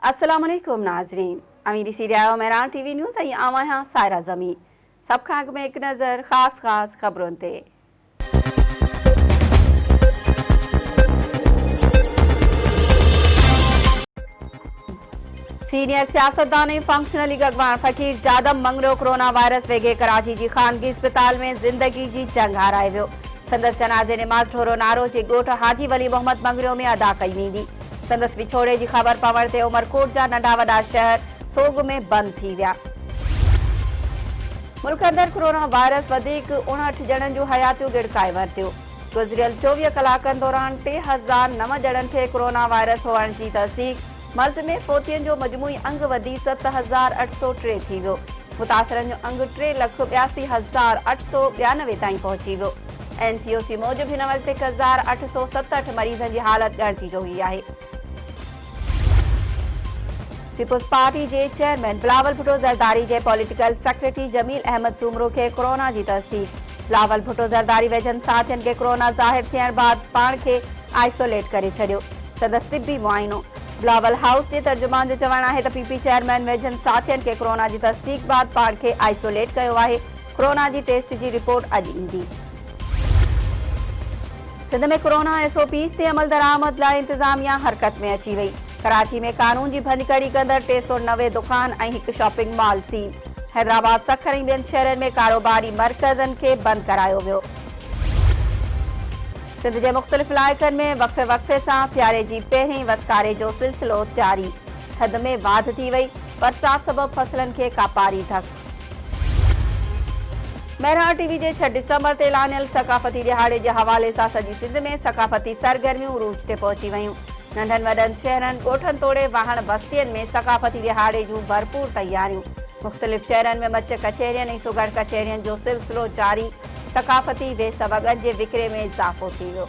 अस्सलाम वालेकुम नाजरीन, अमीरी सीरिया मेरान टीवी न्यूज़ आई आवा हाँ सायरा जमी सब खाग में एक नज़र खास खबरों ते। सीनियर सियासतदान फंक्शनल लीग अगवान फ़कीर जादम मंगरो कोरोना वायरस वेगे कराची जी खानगी अस्पताल में जिंदगी जी जंग हाराए वियो। संदस जनाज़े नमाज ठोरो नारो जे गोठ हाजी वली मोहम्मद मंगरो में अदा कई वेंदी। संदस विछोड़े की खबर पवण ते उमरकोट जा नंढा वॾा शहर सोग में बंद थी विया। मुल्क अंदर कोरोना वायरस 59 ॼणनि जूं हयातियूं गिड़काए वरितियूं। गुज़रियल 24 कलाकनि दौरान 3009 ॼणनि खे कोरोना वायरस हुअण जी तस्दीक। मर्ज़ में फोतियुनि जो मजमूई अंग वधी 7803 थी वियो। मुतासिरनि जो अंग 3,82,892 ताईं पहुची वियो। NCOC मूजिब हिन वक़्ति 1867 मरीज़नि जी हालत ॻणती जोगी आहे। पीपुल्स पार्टी के चेयरमैन बिलावल भुट्टो ज़रदारी के पॉलिटिकल सेक्रेटरी जमील अहमद सूमरो के कोरोना की तस्दीक। बिलावल भुट्टो ज़रदारी वेझनि साथियन के कोरोना ज़ाहिर थियण बाद पाण के आइसोलेट करे छॾियो। संदसि तिब्बी मुआइनो। बिलावल हाउस के तर्जुमान जो चवण है पीपी चेयरमैन वेझनि साथियन के कोरोना की तस्दीक बाद पाण के आइसोलेट कयो आहे। कोरोना की टेस्ट की रिपोर्ट अॼु ईंदी। सिंध में कोरोना SOPs ते अमल दरामद लाइ इंतजामिया हरकत में अची वई। कराची में कानून की भंजकड़ी कंदड़ 390 दुकान और एक shopping mall seal. Hyderabad Sukkur और ॿियनि शहरनि में कारोबारी मरकज़नि के बंद करायो वियो। सिंध के मुख़्तलिफ़ इलाइक़नि में वक़्फ़े से सियारे की पहिरीं वसकारे जो सिलसिलो जारी। थधि में वाध थी वई। बरसात सबब फसलन के कापारी धक। मेहरान टीवी के 6 दिसंबर ते ऐलानियल सकाफ़ती दिहाड़े के हवाले से सॼी सिंध में सकाफ़ती सरगर्मियों उरूज ते पहुंची वयूं। नंढनि वॾनि शहरनि ॻोठनि तोड़े वाहण बस्तियुनि में सकाफ़ती दिहाड़े जूं भरपूर तैयारियूं। मुख़्तलिफ़ शहरनि में मच कचहरियुनि ऐं सुगड़ कचहरियुनि जो सिलसिलो जारी। सकाफ़ती वेस वॻनि जे विकिरे में इज़ाफ़ो थी वियो।